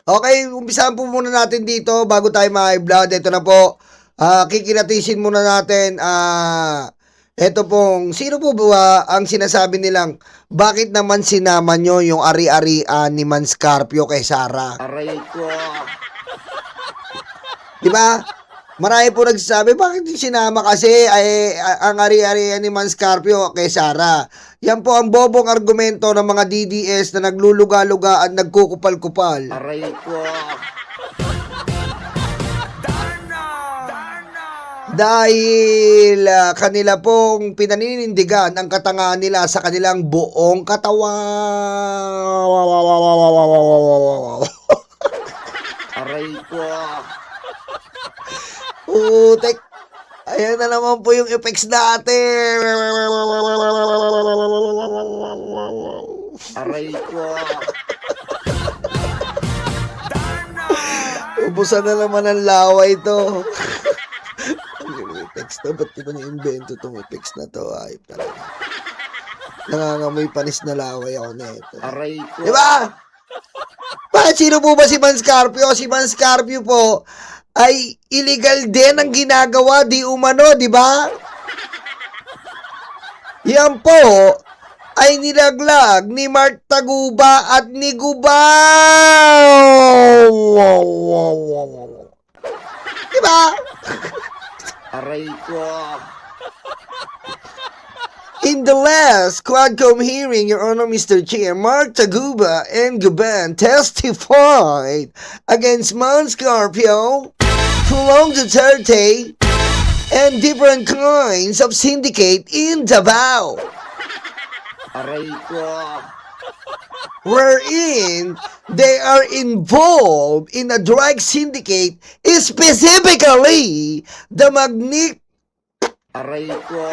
Okay, umpisahan po muna natin dito bago tayo ma-vlog. Ito na po. Kikinatisin muna natin. Ito pong, sino po ba ang sinasabi nilang, bakit naman sinama nyo yung ari-arian ni Man Scarpio kay Sarah? Aray ko. Diba? Marami po nagsasabi, bakit sinama kasi ang ari-arian ni Man Scarpio kay Sarah? Yan po ang bobong argumento ng mga DDS na nagluluga-luga at nagkukupal-kupal. Aray ko. Dahil kanila pong pinaninindigan ang katangahan nila sa kanilang buong katawan. Aray ko. Putek. Ayan na naman po yung effects natin. Aray ko. Ubusan na naman ang laway ito. Ang effects to. Ba't di ko na-invento itong effects na to? Ay, talaga. Nangangamoy panis na laway ako na ito. Aray ko. Diba? Bakit sino po ba si Man Scarpio? Si Man Scarpio po ay illegal din ang ginagawa di umano, di ba? Yan po ay nilaglag ni Mark Taguba at ni Gubaw. Di ba? Aray ko. In the last Quadcom hearing, Your Honor, Mr. Chair, Mark Taguba and Guban testified against Man Scarpio, Fulong Duterte, and different kinds of syndicate in Davao, Aray ko. wherein they are involved in a drug syndicate, specifically the Aray ko.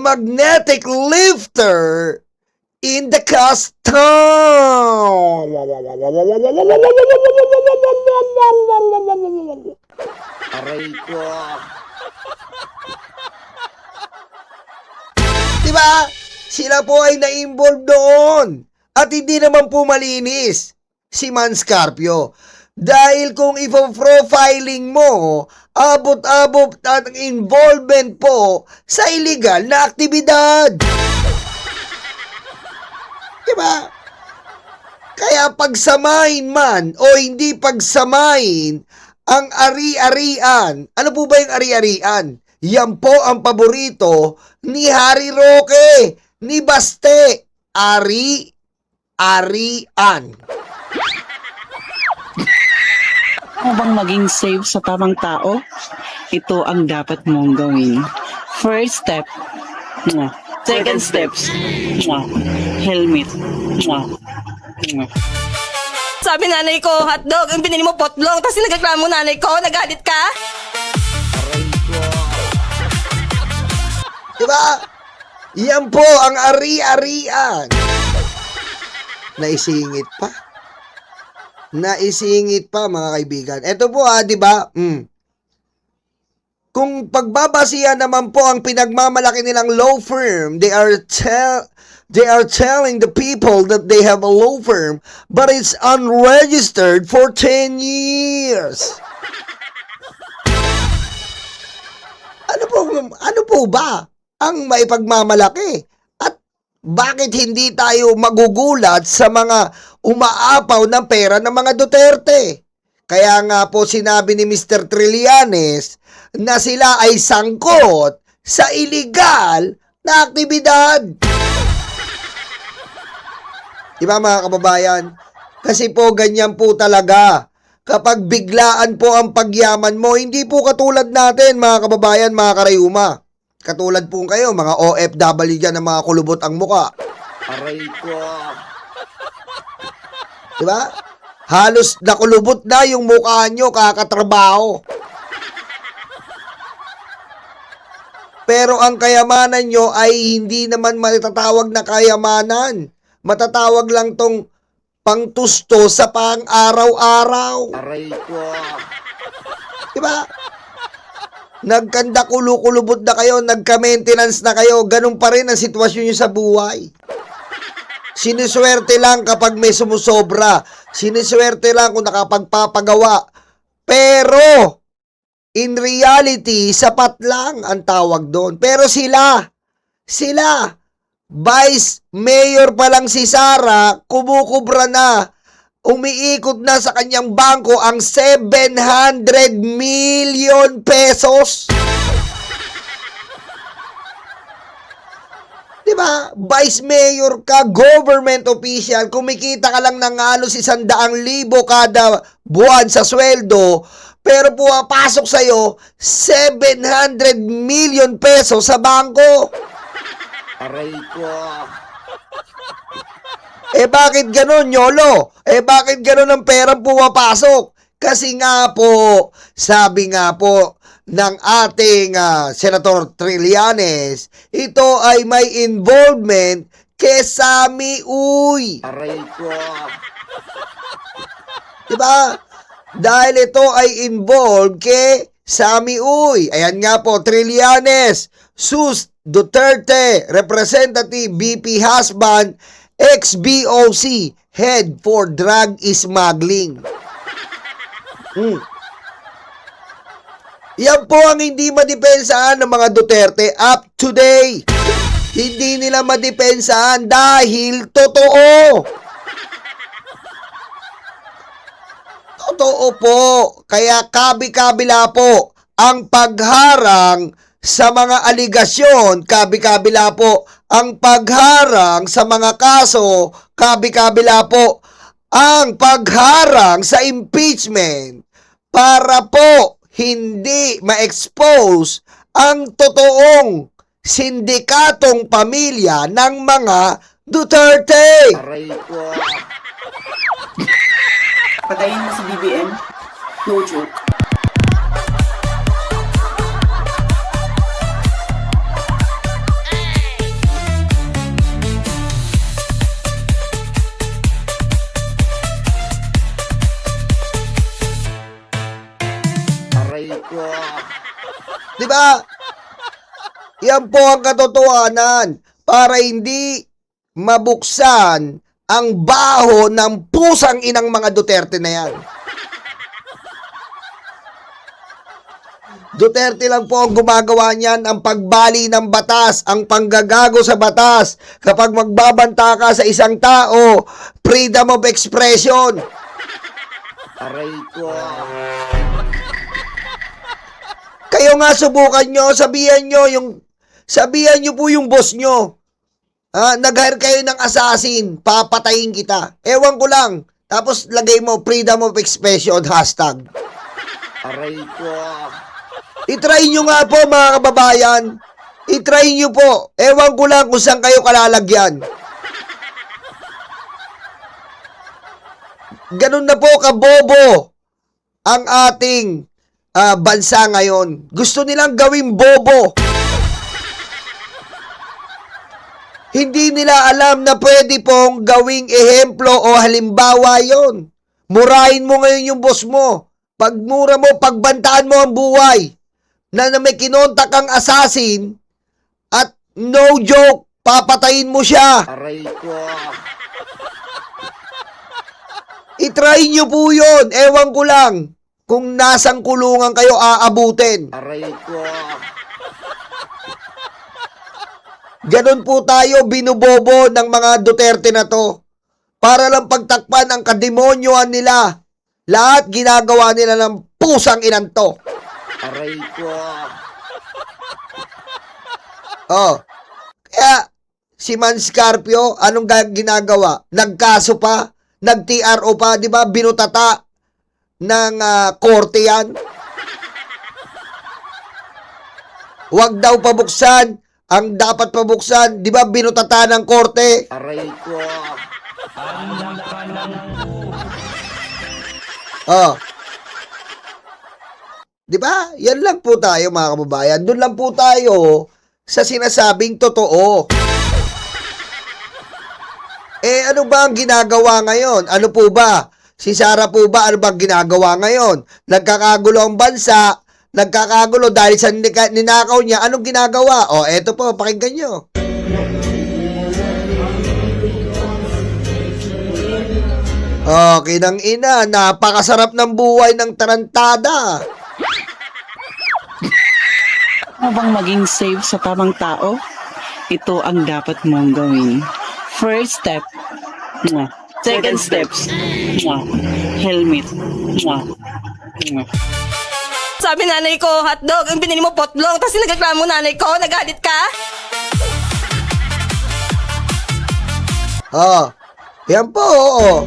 magnetic lifter in the custom. Aray ko. Diba? Sila po ay na-involve doon. At hindi naman po malinis si Man Scarpio. Dahil kung i-profiling mo, abot-abot ang involvement po sa illegal na aktibidad. Diba? Kaya pagsamahin man o hindi pagsamahin ang ari-arian. Ano po ba yung ari-arian? Yan po ang paborito ni Harry Roque, ni Baste. Ari-arian. Ano bang maging safe sa tamang tao? Ito ang dapat mong gawin. First step, second steps, helmet. Sabi nanay ko, hotdog, ang binili mo potlong, tapos nagreklamo nanay ko, nagalit ka? Aray ko. Diba? Yan po ang ari-arian. Naisingit pa. Naisingit pa, mga kaibigan. Ito po di ba? Kung pagbabasihan naman po ang pinagmamalaki nilang law firm, they are telling the people that they have a law firm, but it's unregistered for 10 years. Ano po ba ang maipagmamalaki? At bakit hindi tayo magugulat sa mga umaapaw ng pera ng mga Duterte? Kaya nga po sinabi ni Mr. Trillanes na sila ay sangkot sa illegal na aktibidad. Diba mga kababayan? Kasi po ganyan po talaga. Kapag biglaan po ang pagyaman mo, hindi po katulad natin mga kababayan, mga karayuma. Katulad po kayo, mga OFW dyan na mga kulubot ang muka. Aray ko. Diba? Halos nakulubot na yung mukha nyo kakatrabaho. Pero ang kayamanan nyo ay hindi naman matatawag na kayamanan. Matatawag lang tong pangtusto sa pang-araw-araw. Aray ko. Diba? Nagkanda kulubot na kayo, nagka-maintenance na kayo, ganun pa rin ang sitwasyon nyo sa buhay. Siniswerte lang kapag may sumusobra. Siniswerte lang kung nakapagpapagawa. Pero, in reality, sapat lang ang tawag doon. Pero sila, Vice Mayor pa lang si Sara, kumukubra na, umiikot na sa kanyang bangko ang 700 million pesos. Diba? Vice Mayor ka, government official, kumikita ka lang ng halos 100,000 kada buwan sa sweldo, pero pumapasok sa'yo 700 million pesos sa bangko. Aray ko. Bakit ganun, Yolo? Bakit ganun ang perang pumapasok? Kasi nga po, sabi nga po ng ating Senator Trillanes, ito ay may involvement kay Sami Uy. Aray ko. Diba? Dahil ito ay involved kay Sami Uy. Ayan nga po, Trillanes, Sus Duterte, Representative VP Husband, ex-BOC, Head for Drug Smuggling. Yan po ang hindi madepensahan ng mga Duterte up to date. Hindi nila madepensahan dahil totoo. Totoo po. Kaya kabi-kabila po ang pagharang sa mga aligasyon, kabi-kabila po ang pagharang sa mga kaso, kabi-kabila po ang pagharang sa impeachment para po hindi ma-expose ang totoong sindikatong pamilya ng mga Duterte. Aray ko. Patayin mo si BBM. No joke. Aray ko. Diba? Yan po ang katotohanan para hindi mabuksan ang baho ng pusang inang mga Duterte na yan. Duterte lang po ang gumagawa niyan, ang pagbali ng batas, ang panggagago sa batas. Kapag magbabanta ka sa isang tao, freedom of expression. Aray ko. Kayo nga subukan nyo, sabihan nyo po yung boss nyo. Nag-hire kayo ng assassin, papatayin kita. Ewan ko lang. Tapos lagay mo freedom of expression hashtag. Aray ko. I-try nyo nga po mga kababayan. I-try nyo po. Ewan ko lang kung saan kayo kalalagyan. Ganun na po kabobo ang ating bansa ngayon. Gusto nilang gawing bobo. Hindi nila alam na pwede pong gawing ehemplo o halimbawa yon. Murahin mo ngayon yung boss mo. Pagmura mo, pagbantaan mo ang buhay. Na may kinontak kang assassin at no joke, papatayin mo siya. Aray ko. I-try nyo po yun. Ewan ko lang kung nasang kulungan kayo aabutin. Aray ko. Ganon po tayo binubobo ng mga Duterte na to. Para lang pagtakpan ang kademonyoan nila. Lahat ginagawa nila ng pusang inanto. Aray ko. Kaya si Man Scarpio, anong ginagawa? Nagkaso pa, nag-TRO pa, di ba? Binutata ng korte yan. Huwag daw pabuksan. Ang dapat pabuksan, di ba? Binutata ng korte. Aray ko. Di ba? Yan lang po tayo mga kababayan. Doon lang po tayo sa sinasabing totoo. Ano ba ang ginagawa ngayon? Ano po ba? Si Sara po ba, ano ba ginagawa ngayon? Nagkakagulo ang bansa, nagkakagulo dahil sa ninakaw niya. Anong ginagawa? Eto po, pakinggan nyo. Kinang ina, napakasarap ng buhay ng tarantada. Ano bang maging safe sa tamang tao? Ito ang dapat mong gawin. First step, second steps, helmet. Sabi nanay ko, hotdog, ang binili mo potlong, tapos nagreklamo nanay ko, nagalit ka? Yan po, oo.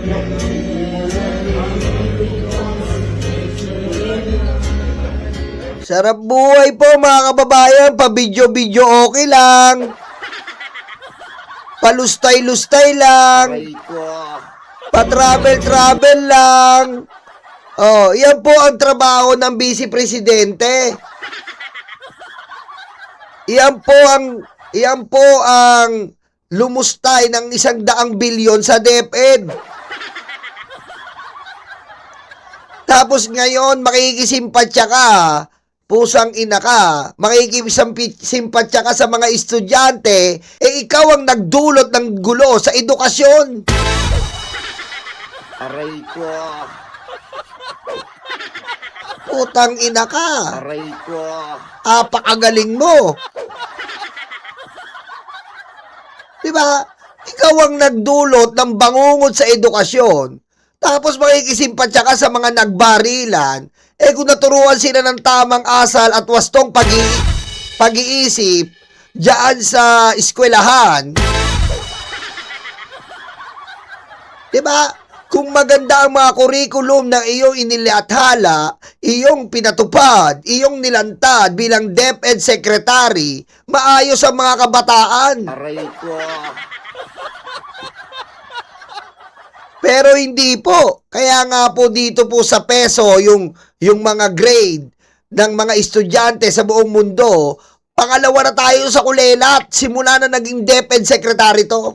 Sarap buhay po mga kababayan, pa-video-video okay lang. Palustay-lustay lang. Aray ko. Pa-travel-travel lang. Yan po ang trabaho ng Vice Presidente. Yan po ang lumustay ng 100 bilyon sa DepEd. Tapos ngayon, makikisimpatya ka, pusang ina ka, makikisimpatya ka sa mga estudyante, ikaw ang nagdulot ng gulo sa edukasyon. Aray ko. Putang ina ka. Aray ko. Apakagaling mo. Diba? Ikaw ang nagdulot ng bangungot sa edukasyon. Tapos makikisimpatya ka sa mga nagbarilan. Kung naturuan sila ng tamang asal at wastong pag-iisip diyan sa eskwelahan. Diba? Kung maganda ang mga kurikulum na iyong inilathala, iyong pinatupad, iyong nilantad bilang DepEd Secretary, maayos ang mga kabataan. Aray ko. Pero hindi po. Kaya nga po dito po sa peso yung mga grade ng mga estudyante sa buong mundo, pangalawa na tayo sa kulelat. Simula na naging DepEd Secretary to.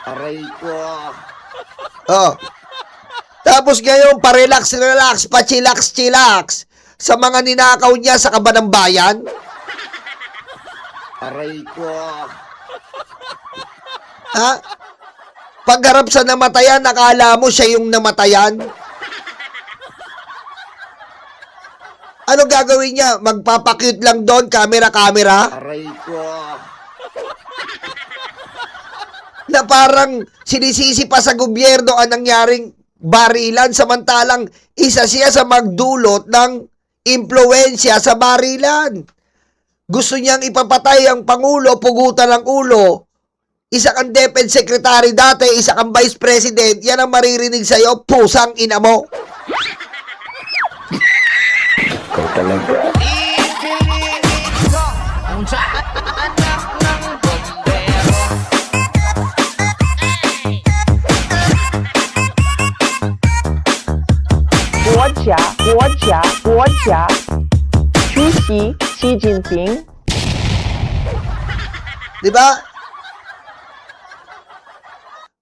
Aray ko. Tapos ngayon, pa-relax, pa-chillax sa mga ninakaw niya sa kaban ng bayan. Aray ko. Pagharap sa namatayan, nakala mo siya yung namatayan. Ano gagawin niya? Magpapakute lang doon, camera. Aray ko. Na parang sinisisi pa sa gobyerno ang nangyaring barilan, samantalang isa siya sa magdulot ng impluensya sa barilan. Gusto niyang ipapatay ang Pangulo, pugutan ng ulo. Isa kang DepEd Secretary dati, isa kang Vice President, yan ang maririnig sa'yo, pusang ina mo. Ikaw talaga.国家主席习近平。 Diba?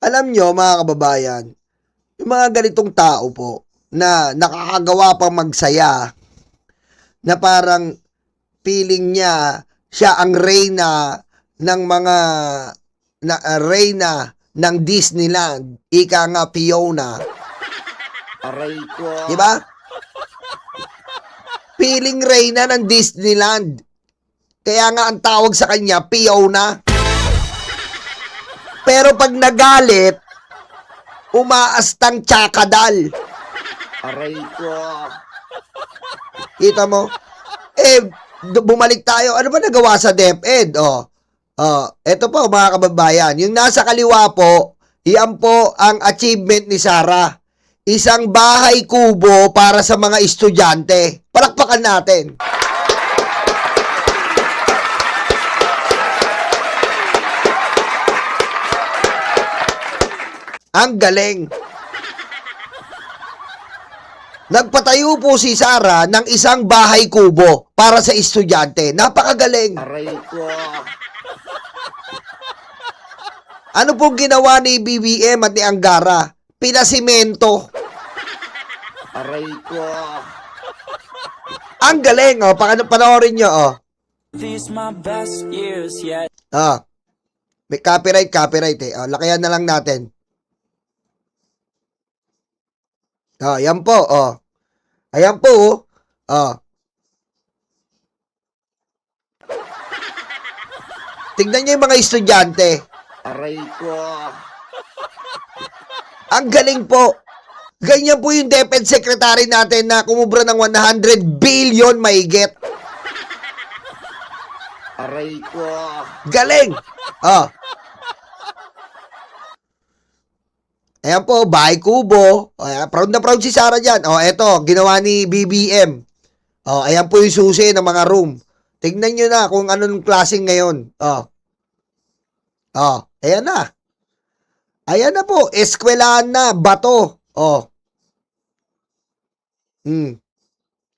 Alam nyo mga kababayan, yung mga ganitong tao po na nakakagawa pang magsaya, na parang feeling niya siya ang reyna ng mga reyna ng Disneyland, ika nga Fiona. Aray ko. Diba? Feeling reyna ng Disneyland. Kaya nga ang tawag sa kanya, Fiona. Pero pag nagalit, umaastang tsakadal. Aray ko. Kita mo? Bumalik tayo. Ano ba nagawa sa DepEd? Eto po mga kababayan. Yung nasa kaliwa po, iyan po ang achievement ni Sara. Isang bahay kubo para sa mga estudyante. Palakpakan natin. Ang galing. Nagpatayo po si Sara ng isang bahay kubo para sa estudyante. Napakagaling. Aray ko. Ano pong ginawa ni BBM at ni Angara? Pinasimento. Aray ko. Ang galing, panoorin nyo, These my best years yet. May copyright, lakayan na lang natin. Yan po, Ayan po, Tignan niyo yung mga estudyante. Aray ko. Ang galing po. Ganyan po yung DepEd Secretary natin na kumubra ng 100 billion mahigit. Aray ko. Galing! Ayan po, Bahay Kubo. Ayan, proud na proud si Sarah dyan. Eto, ginawa ni BBM. Ayan po yung susi ng mga room. Tignan nyo na kung anong klaseng ngayon. Ayan na. Ayan na po, eskwelahan na, bato. Ayan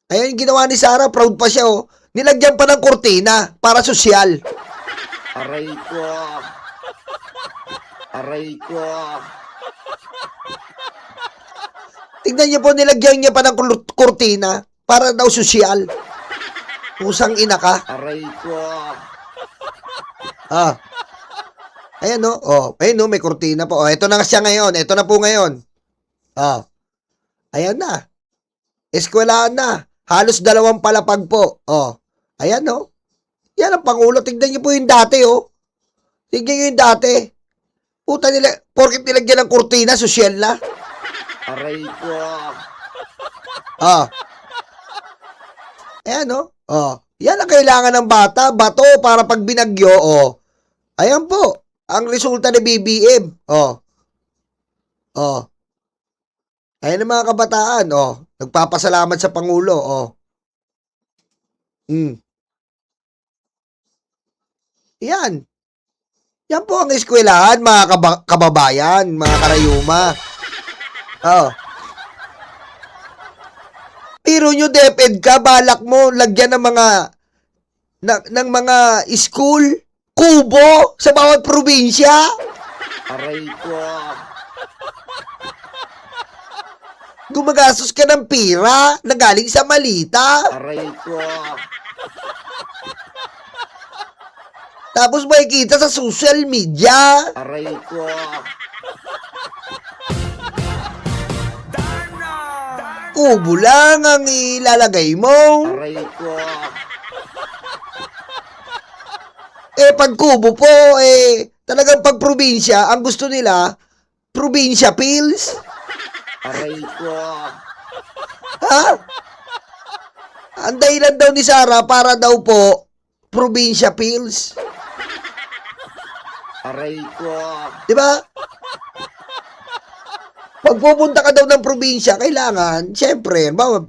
yung ginawa ni Sarah, proud pa siya, Nilagyan pa ng kurtina para sosyal. Aray ko. Aray ko. Tignan niyo po, nilagyan niya pa ng kurtina para daw sosyal. Pusang ina ka. Aray ko. Ayan ayun may kurtina po. Ito na siya ngayon. Ito na po ngayon. Ayan na. Eskwelahan na. Halos 2 palapag po. Ayan Yan ang Pangulo. Tignan niyo po yung dati Tignan niyo yung dati. Puta nila, porkit nilagyan ng kurtina, sosyal na. Aray ko. Ayan Yan ang kailangan ng bata. Bato para pag binagyo, Ayan po. Ang resulta ni BBM. Ayan ang mga kabataan. Nagpapasalamat sa Pangulo. Yan. Yan po ang eskwelahan, mga kababayan, mga karayuma. Pero nyo, DepEd ka, balak mo, lagyan ng mga school, kubo, sa bawat probinsya. Aray ko. Gumagastos ka ng pira na galing sa malita. Aray ko. Tapos makikita sa social media. Aray ko. Kubo lang ang ilalagay mo. Aray ko. Pag kubo po, talagang pag probinsya, ang gusto nila, probinsya pills. Aray ko. Ha? Ang dahilan daw ni Sarah para daw po, probinsya pills. Aray ko. Diba? Pag pupunta ka daw ng probinsya, kailangan, syempre, pag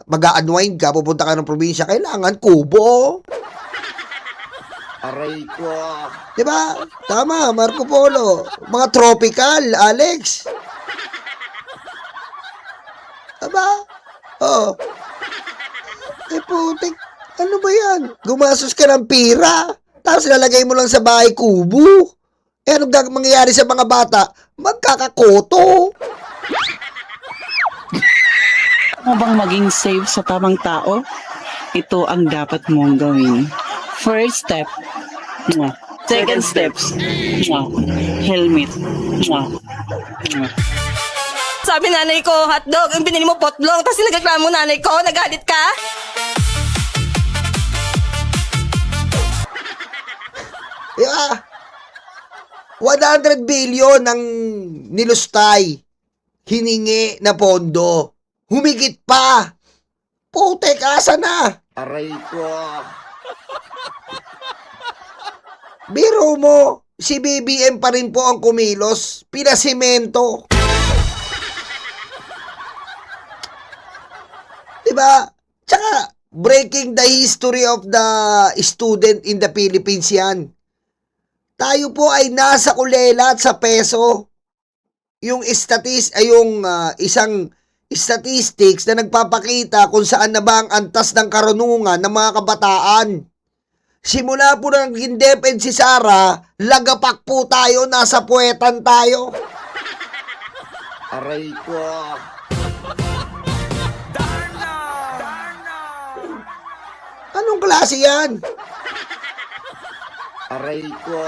mag-a-unwind ka, pupunta ka ng probinsya, kailangan kubo. Aray ko. Diba? Tama, Marco Polo. Mga tropical, Alex. Diba? Putik, ano ba yan? Gumasos ka ng pira, tapos lalagay mo lang sa bahay kubo. Anong mangyayari sa mga bata? Magkakakoto. Ano bang maging safe sa tamang tao? Ito ang dapat mong gawin. First step, second steps, helmet. Sabi nanay ko, hotdog, yung binili mo potlong, tapos nagreklamo nanay ko, nagalit ka? Yeah. 100 billion ang nilustay. Hiningi na pondo. Humigit pa. Putek, asa na? Aray ko. Biro mo, si BBM pa rin po ang kumilos. Pinasimento. Diba? Tsaka, breaking the history of the student in the Philippines yan. Tayo po ay nasa kulela at sa peso. Yung isang statistics na nagpapakita kung saan na ba ang antas ng karunungan ng mga kabataan. Simula po na naging DepEd si Sarah, lagapak po tayo, nasa puwetan tayo. Aray ko. Anong klase yan? Aray ko.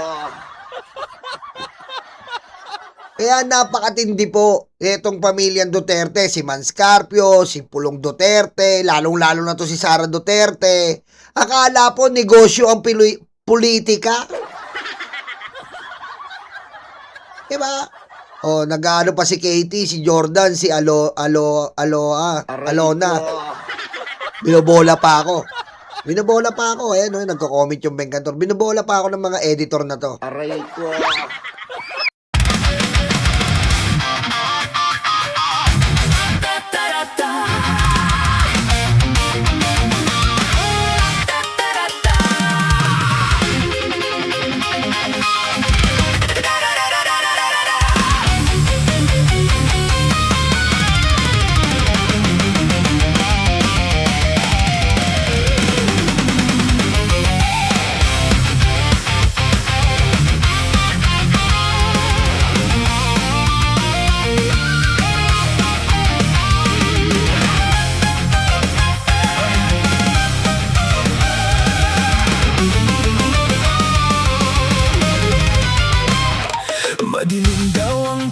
Kaya napakatindi po itong pamilyang Duterte, si Manscarpio, si Pulong Duterte, lalong-lalo na to si Sara Duterte. Akala po negosyo ang politika. Diba? O, nag-ano pa si Katie, si Jordan, si Alona. Binobola pa ako. Ayan, nagko-comment yung Bengkantor. Binobola pa ako ng mga editor na to. Aray ko. Madilim daw ang